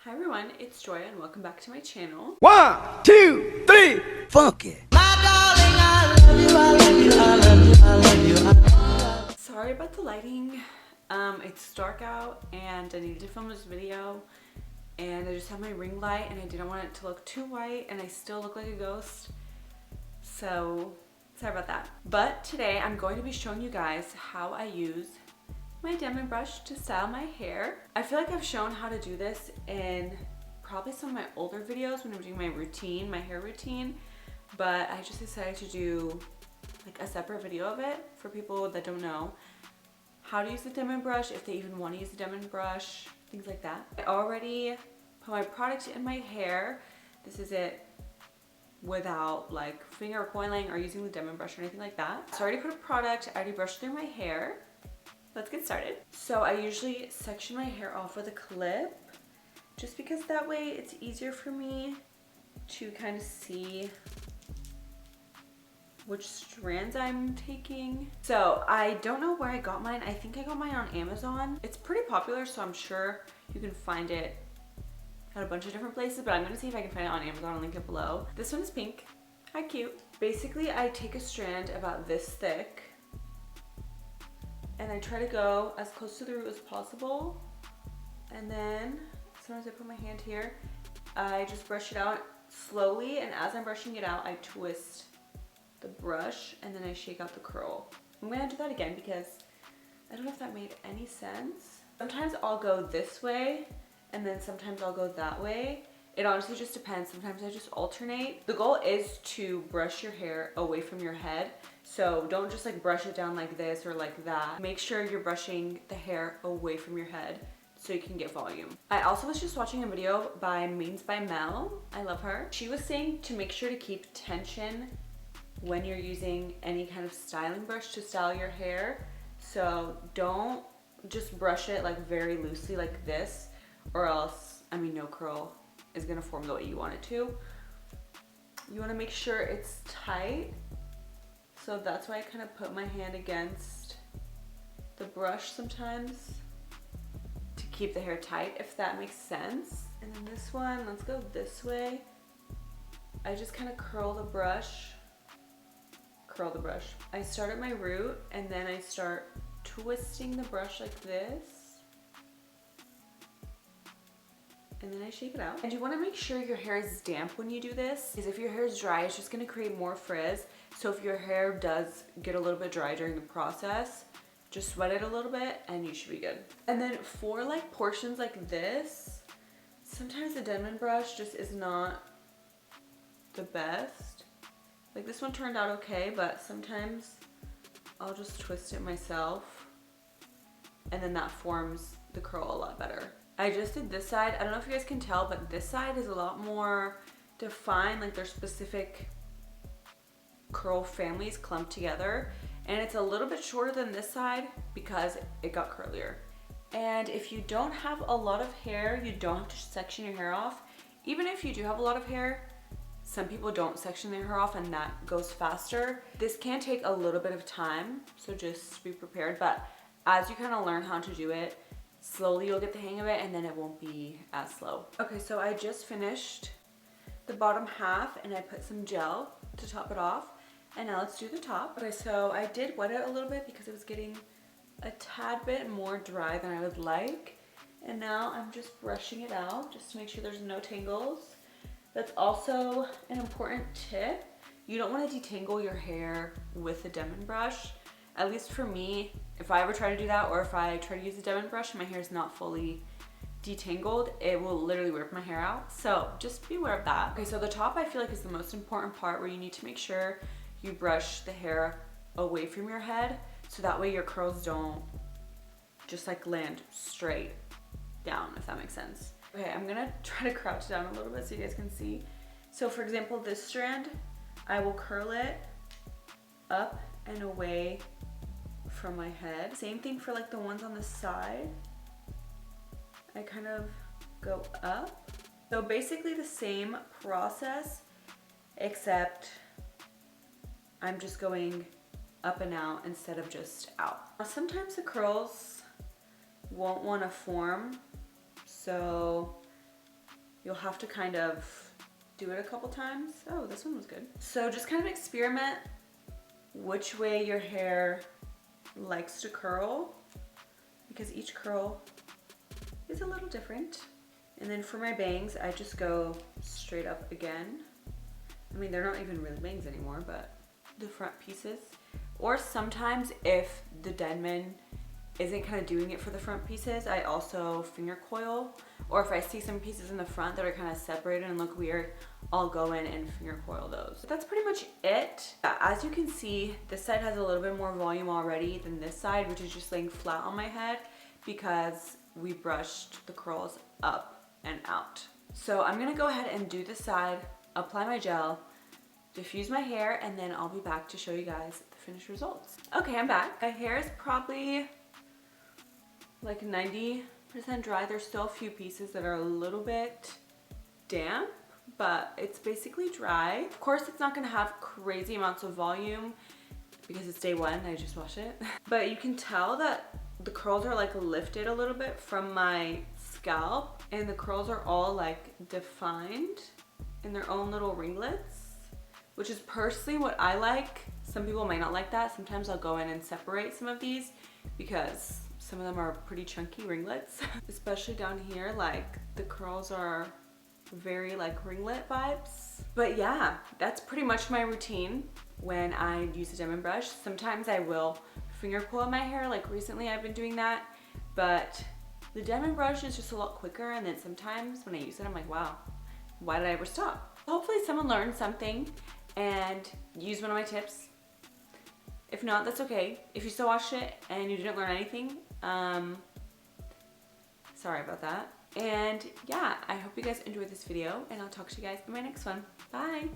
Hi everyone, it's Joya and welcome back to my channel. 1, 2, 3, funk it. Sorry about the lighting. It's dark out and I needed to film this video and I just have my ring light and I didn't want it to look too white and I still look like a ghost. So sorry about that. But today I'm going to be showing you guys how I use my denman brush to style my hair. I feel like I've shown how to do this in probably some of my older videos when I'm doing my routine, my hair routine, but I just decided to do like a separate video of it for people that don't know how to use the denman brush, if they even want to use the denman brush, things like that. I already put my product in my hair. This is it without like finger coiling or using the denman brush or anything like that. So I already put a product, I already brushed through my hair. Let's get started. So I usually section my hair off with a clip just because that way it's easier for me to kind of see which strands I'm taking. So I don't know where I got mine. I think I got mine on Amazon. It's pretty popular, so I'm sure you can find it at a bunch of different places, but I'm gonna see if I can find it on Amazon. I'll link it below. This one is pink. How cute. Basically, I take a strand about this thick and I try to go as close to the root as possible. And then sometimes I put my hand here. I just brush it out slowly, and as I'm brushing it out, I twist the brush and then I shake out the curl. I'm gonna do that again because I don't know if that made any sense. Sometimes I'll go this way and then sometimes I'll go that way. It honestly just depends. Sometimes I just alternate. The goal is to brush your hair away from your head. So don't just like brush it down like this or like that. Make sure you're brushing the hair away from your head so you can get volume. I also was just watching a video by Means by Mel. I love her. She was saying to make sure to keep tension when you're using any kind of styling brush to style your hair. So don't just brush it like very loosely like this, or else, I mean, no curl is gonna form the way you want it to. You wanna make sure it's tight. So that's why I kind of put my hand against the brush sometimes to keep the hair tight, if that makes sense. And then this one, let's go this way. I just kind of curl the brush. I start at my root and then I start twisting the brush like this. And then I shake it out. And you want to make sure your hair is damp when you do this, because if your hair is dry, it's just going to create more frizz. So if your hair does get a little bit dry during the process, just wet it a little bit and you should be good. And then for like portions like this, sometimes the denman brush just is not the best. Like this one turned out okay, but sometimes I'll just twist it myself and then that forms the curl a lot better. I just did this side. I don't know if you guys can tell, but this side is a lot more defined, like there's specific curl families clumped together, and it's a little bit shorter than this side because it got curlier. And if you don't have a lot of hair, you don't have to section your hair off. Even if you do have a lot of hair, some people don't section their hair off and that goes faster. This can take a little bit of time, so just be prepared, but as you kind of learn how to do it, slowly you'll get the hang of it and then it won't be as slow. Okay, so I just finished the bottom half and I put some gel to top it off. And now let's do the top. Okay, so I did wet it a little bit because it was getting a tad bit more dry than I would like. And now I'm just brushing it out just to make sure there's no tangles. That's also an important tip. You don't want to detangle your hair with a denman brush. At least for me, if I ever try to do that, or if I try to use a denman brush and my hair is not fully detangled, it will literally rip my hair out. So just be aware of that. Okay, so the top I feel like is the most important part, where you need to make sure you brush the hair away from your head so that way your curls don't just like land straight down, if that makes sense. Okay, I'm gonna try to crouch down a little bit so you guys can see. So for example, this strand, I will curl it up and away from my head. Same thing for like the ones on the side. I kind of go up. So basically the same process, except I'm just going up and out instead of just out. Sometimes the curls won't want to form, so you'll have to kind of do it a couple times. Oh, this one was good. So just kind of experiment which way your hair likes to curl, because each curl is a little different. And then for my bangs, I just go straight up again. I mean, they're not even really bangs anymore, but the front pieces. Or sometimes if the denman isn't kind of doing it for the front pieces, I also finger coil. Or if I see some pieces in the front that are kind of separated and look weird, I'll go in and finger coil those. But that's pretty much it. As you can see, this side has a little bit more volume already than this side, which is just laying flat on my head because we brushed the curls up and out. So I'm gonna go ahead and do this side, apply my gel, diffuse my hair, and then I'll be back to show you guys the finished results. Okay, I'm back. My hair is probably like 90% dry. There's still a few pieces that are a little bit damp, but it's basically dry. Of course, it's not gonna have crazy amounts of volume because it's day one, I just washed it. But you can tell that the curls are like lifted a little bit from my scalp, and the curls are all like defined in their own little ringlets, which is personally what I like. Some people might not like that. Sometimes I'll go in and separate some of these because some of them are pretty chunky ringlets. Especially down here, like the curls are very like ringlet vibes. But yeah, that's pretty much my routine when I use a denman brush. Sometimes I will finger pull my hair, like recently I've been doing that, but the denman brush is just a lot quicker, and then sometimes when I use it, I'm like, wow, why did I ever stop? Hopefully someone learned something and used one of my tips. If not, that's okay. If you still watched it and you didn't learn anything, sorry about that. And yeah, I hope you guys enjoyed this video, and I'll talk to you guys in my next one. Bye.